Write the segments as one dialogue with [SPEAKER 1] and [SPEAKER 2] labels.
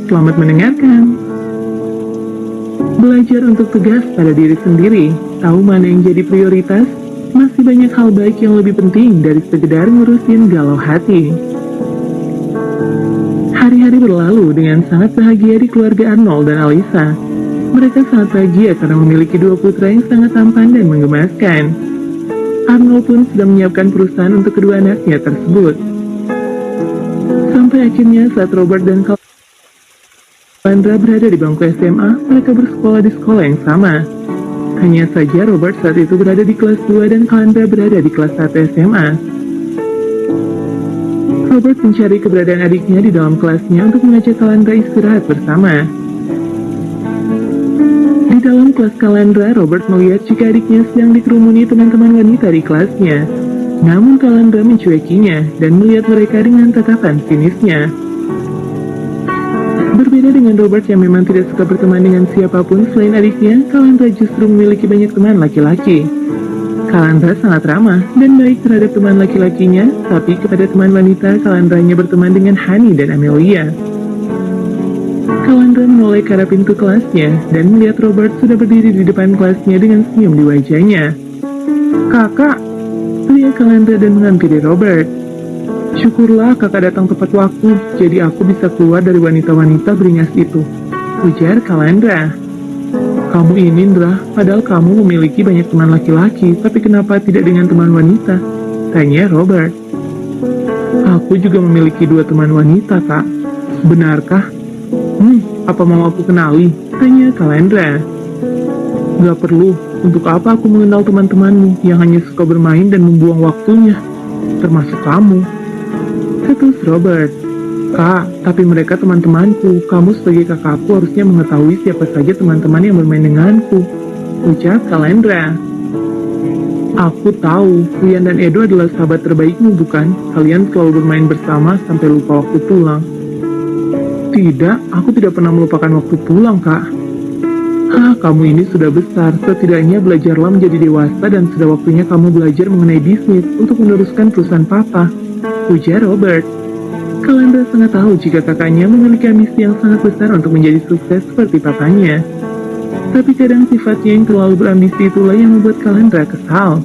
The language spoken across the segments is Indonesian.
[SPEAKER 1] Selamat mendengarkan. Belajar untuk tegas pada diri sendiri, tahu mana yang jadi prioritas, masih banyak hal baik yang lebih penting dari sekedar ngurusin galau hati. Hari-hari berlalu dengan sangat bahagia di keluarga Arnold dan Alisa. Mereka sangat bahagia karena memiliki dua putra yang sangat tampan dan menggemaskan. Arnold pun sudah menyiapkan perusahaan untuk kedua anaknya tersebut. Sampai akhirnya saat Robert dan Calandra berada di bangku SMA, mereka bersekolah di sekolah yang sama. Hanya saja Robert saat itu berada di kelas 2 dan Calandra berada di kelas 1 SMA. Robert mencari keberadaan adiknya di dalam kelasnya untuk mengajak Calandra istirahat bersama. Di dalam kelas Calandra, Robert melihat jika adiknya sedang dikerumuni teman-teman wanita di kelasnya. Namun Calandra mencuekinya dan melihat mereka dengan tatapan sinisnya. Berbeda dengan Robert yang memang tidak suka berteman dengan siapapun selain adiknya, Calandra justru memiliki banyak teman laki-laki. Calandra sangat ramah dan baik terhadap teman laki-lakinya, tapi kepada teman wanita, Calandra hanya berteman dengan Honey dan Amelia. Calandra menoleh ke arah pintu kelasnya dan melihat Robert sudah berdiri di depan kelasnya dengan senyum di wajahnya. "Kakak!" teriak Calandra dan menghampiri Robert. "Syukurlah kakak datang tepat waktu, jadi aku bisa keluar dari wanita-wanita beringas itu," ujar Calandra. "Kamu ini, Indra, padahal kamu memiliki banyak teman laki-laki, tapi kenapa tidak dengan teman wanita?" tanya Robert. "Aku juga memiliki dua teman wanita, Kak." "Benarkah?" Apa mau aku kenali?" tanya Calandra. "Gak perlu, untuk apa aku mengenal teman-temanmu yang hanya suka bermain dan membuang waktunya, termasuk kamu," ketus Robert. "Kak, tapi mereka teman-temanku, kamu sebagai kakakku harusnya mengetahui siapa saja teman-teman yang bermain denganku," ujar Calandra. "Aku tahu, Rian dan Edo adalah sahabat terbaikmu bukan? Kalian selalu bermain bersama sampai lupa waktu pulang." "Tidak, aku tidak pernah melupakan waktu pulang, Kak." Kamu ini sudah besar, setidaknya belajarlah menjadi dewasa dan sudah waktunya kamu belajar mengenai bisnis untuk meneruskan perusahaan papa," ujar Robert. Calandra sangat tahu jika kakaknya memiliki ambisi yang sangat besar untuk menjadi sukses seperti papanya. Tapi kadang sifatnya yang terlalu berambisi itulah yang membuat Calandra kesal.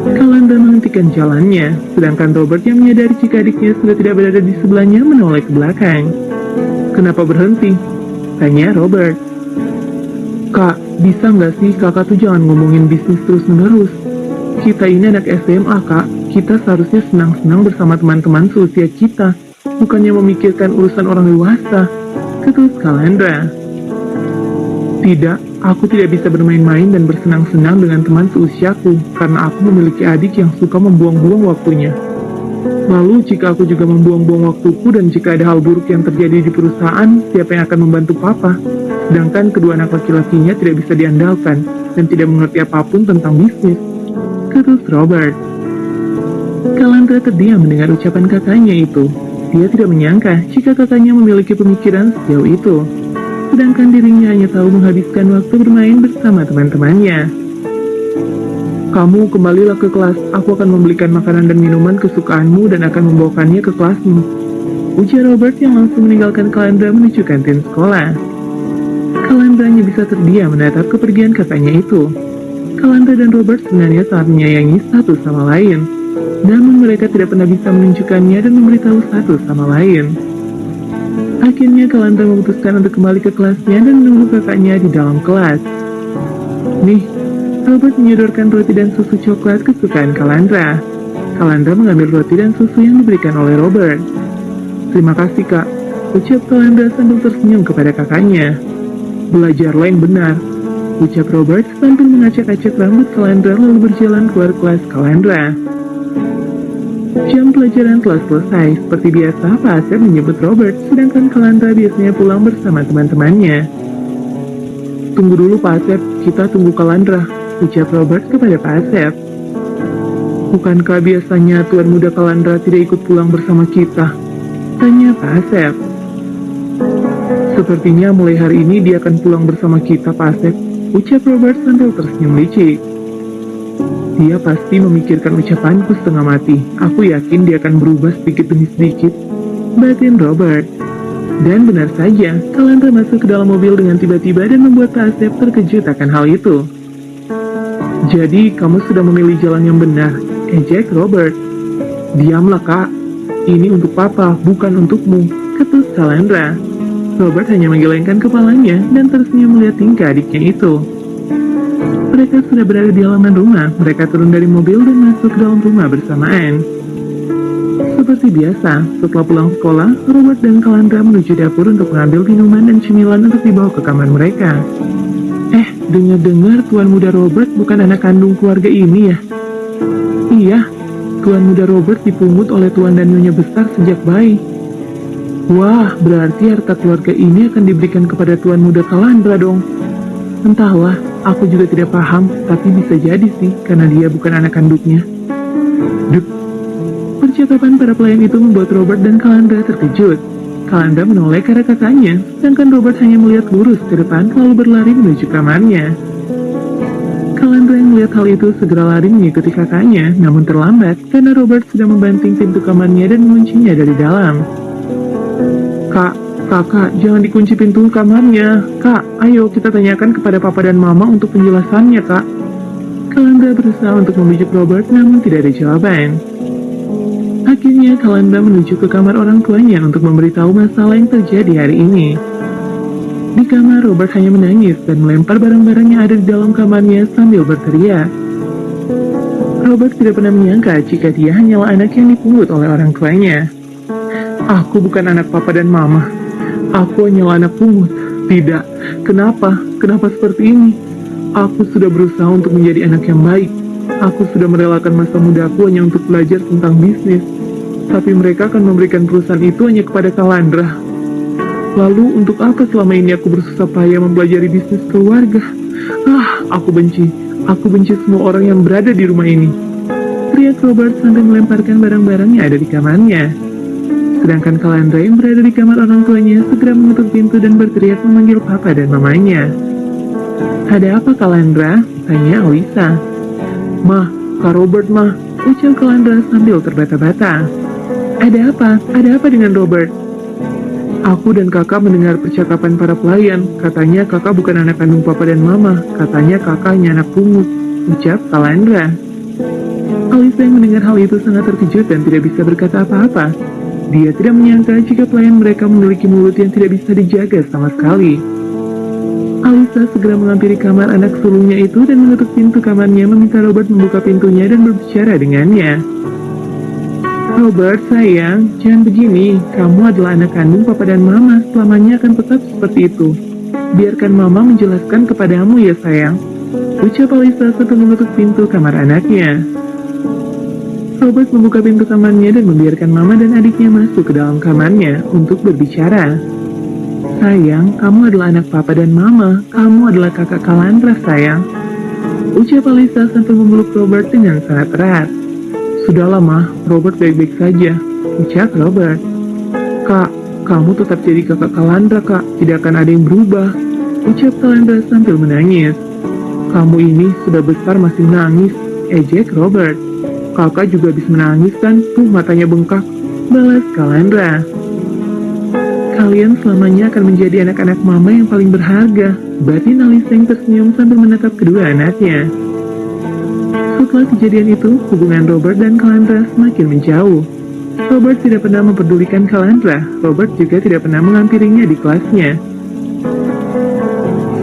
[SPEAKER 1] Calandra menghentikan jalannya, sedangkan Robert yang menyadari jika adiknya sudah tidak berada di sebelahnya menoleh ke belakang. "Kenapa berhenti?" tanya Robert. "Kak, bisa nggak sih kakak tuh jangan ngomongin bisnis terus-menerus? Kita ini anak SMA, Kak. Kita seharusnya senang-senang bersama teman-teman seusia kita, bukannya memikirkan urusan orang dewasa," ketus Calandra. "Tidak, aku tidak bisa bermain-main dan bersenang-senang dengan teman seusiaku, karena aku memiliki adik yang suka membuang-buang waktunya. Lalu jika aku juga membuang-buang waktuku dan jika ada hal buruk yang terjadi di perusahaan, siapa yang akan membantu papa? Sedangkan kedua anak laki-lakinya tidak bisa diandalkan dan tidak mengerti apapun tentang bisnis," ketus Robert. Calandra terdiam mendengar ucapan kakaknya itu. Dia tidak menyangka jika kakaknya memiliki pemikiran sejauh itu. Sedangkan dirinya hanya tahu menghabiskan waktu bermain bersama teman-temannya. "Kamu kembalilah ke kelas, aku akan membelikan makanan dan minuman kesukaanmu dan akan membawakannya ke kelasmu," ujar Robert yang langsung meninggalkan Calandra menuju kantin sekolah. Calandra hanya bisa terdiam menatap kepergian kakaknya itu. Calandra dan Robert sebenarnya sangat menyayangi satu sama lain, namun mereka tidak pernah bisa menunjukkannya dan memberitahu satu sama lain. Akhirnya Calandra memutuskan untuk kembali ke kelasnya dan menunggu kakaknya di dalam kelas. "Nih," Robert menyodorkan roti dan susu coklat kesukaan Calandra. Calandra mengambil roti dan susu yang diberikan oleh Robert. "Terima kasih, Kak," ucap Calandra sambil tersenyum kepada kakaknya. "Belajarlah yang benar," ucap Robert sambil mengacak-acak rambut Calandra lalu berjalan keluar kelas Calandra. Jam pelajaran telah selesai. Seperti biasa, Pak Asep menyebut Robert, sedangkan Calandra biasanya pulang bersama teman-temannya. "Tunggu dulu Pak Asep, kita tunggu Calandra," ucap Robert kepada Pak Asep. "Bukankah biasanya Tuan Muda Calandra tidak ikut pulang bersama kita?" tanya Pak Asep. "Sepertinya mulai hari ini dia akan pulang bersama kita, Pak Asep," ucap Robert sambil tersenyum licik. "Dia pasti memikirkan ucapanku setengah mati. Aku yakin dia akan berubah sedikit demi sedikit," batin Robert. Dan benar saja, Calandra masuk ke dalam mobil dengan tiba-tiba dan membuat Pak Asep terkejut akan hal itu. Jadi, kamu sudah memilih jalan yang benar, ejek Robert. Diamlah, Kak. Ini untuk Papa, bukan untukmu, ketus Calandra. Robert hanya menggelengkan kepalanya dan tersenyum melihat tingkah adiknya itu. Mereka sudah berada di halaman rumah. Mereka turun dari mobil dan masuk ke dalam rumah bersamaan. Seperti biasa, setelah pulang sekolah, Robert dan Calandra menuju dapur untuk mengambil minuman dan cemilan untuk dibawa ke kamar mereka. Dengar-dengar Tuan Muda Robert bukan anak kandung keluarga ini ya? Iya, Tuan Muda Robert dipungut oleh Tuan dan Nyonya besar sejak bayi. Wah, berarti harta keluarga ini akan diberikan kepada Tuan Muda Calandra dong. Entahlah, aku juga tidak paham, tapi bisa jadi sih, karena dia bukan anak kandungnya. Duh. Percakapan para pelayan itu membuat Robert dan Calandra terkejut. Calandra menoleh ke arah kakaknya, sedangkan Robert hanya melihat lurus ke depan lalu berlari menuju kamarnya. Calandra yang melihat hal itu segera lari mengikuti kakaknya, namun terlambat karena Robert sudah membanting pintu kamarnya dan menguncinya dari dalam. Kakak, jangan dikunci pintu kamarnya. Kak, ayo kita tanyakan kepada Papa dan Mama untuk penjelasannya, Kak. Calandra berusaha untuk membujuk Robert, namun tidak ada jawaban. Akhirnya, Calandra menuju ke kamar orang tuanya untuk memberitahu masalah yang terjadi hari ini. Di kamar, Robert hanya menangis dan melempar barang-barang yang ada di dalam kamarnya sambil berteriak. Robert tidak pernah menyangka jika dia hanyalah anak yang dipungut oleh orang tuanya. Aku bukan anak Papa dan Mama. Aku hanyalah anak pungut. Tidak. Kenapa? Kenapa seperti ini? Aku sudah berusaha untuk menjadi anak yang baik. Aku sudah merelakan masa mudaku hanya untuk belajar tentang bisnis. Tapi mereka akan memberikan perusahaan itu hanya kepada Calandra. Lalu untuk apa selama ini aku bersusah payah mempelajari bisnis keluarga? Aku benci. Aku benci semua orang yang berada di rumah ini. Teriak Robert sambil melemparkan barang-barang yang ada di kamarnya. Sedangkan Calandra yang berada di kamar orang tuanya segera menutup pintu dan berteriak memanggil Papa dan Mamanya. Ada apa Calandra? Tanya Alisa. Mah, Kak Robert mah, ucap Calandra sambil terbata-bata. Ada apa? Ada apa dengan Robert? Aku dan kakak mendengar percakapan para pelayan. Katanya kakak bukan anak kandung Papa dan Mama. Katanya kakak hanya anak pungut, ucap Calandra. Alisa yang mendengar hal itu sangat terkejut dan tidak bisa berkata apa-apa. Dia tidak menyangka jika pelayan mereka memiliki mulut yang tidak bisa dijaga sama sekali. Alisa segera menghampiri kamar anak sulungnya itu dan menutup pintu kamarnya meminta Robert membuka pintunya dan berbicara dengannya. Robert, sayang, jangan begini. Kamu adalah anak kandung Papa dan Mama, selamanya akan tetap seperti itu. Biarkan Mama menjelaskan kepadamu ya sayang, ucap Alisa sambil menutup pintu kamar anaknya. Robert membuka pintu kamarnya dan membiarkan Mama dan adiknya masuk ke dalam kamarnya untuk berbicara. Sayang, kamu adalah anak Papa dan Mama. Kamu adalah kakak Calandra, sayang, ucap Alisa sambil memeluk Robert dengan sangat erat. Sudahlah, Ma. Robert baik-baik saja, ucap Robert. Kak, kamu tetap jadi kakak Calandra, Kak. Tidak akan ada yang berubah, ucap Calandra sambil menangis. Kamu ini sudah besar masih menangis, ejek Robert. Kakak juga habis menangis kan, tuh matanya bengkak, balas Calandra. Kalian selamanya akan menjadi anak-anak Mama yang paling berharga, batin Alisa yang tersenyum sambil menatap kedua anaknya. Setelah kejadian itu, hubungan Robert dan Calandra semakin menjauh. Robert tidak pernah memperdulikan Calandra, Robert juga tidak pernah menghampirinya di kelasnya.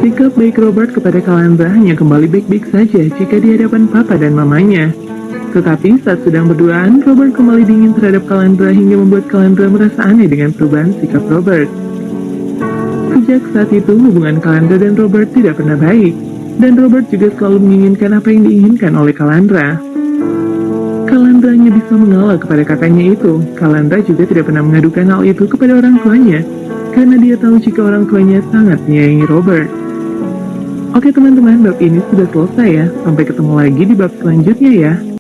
[SPEAKER 1] Sikap baik Robert kepada Calandra hanya kembali baik-baik saja jika di hadapan Papa dan Mamanya. Tetapi saat sedang berduaan, Robert kembali dingin terhadap Calandra hingga membuat Calandra merasa aneh dengan perubahan sikap Robert. Sejak saat itu, hubungan Calandra dan Robert tidak pernah baik, dan Robert juga selalu menginginkan apa yang diinginkan oleh Calandra. Calandra hanya bisa mengalah kepada kakaknya itu. Calandra juga tidak pernah mengadukan hal itu kepada orang tuanya, karena dia tahu jika orang tuanya sangat menyayangi Robert. Oke teman-teman, bab ini sudah selesai ya. Sampai ketemu lagi di bab selanjutnya ya.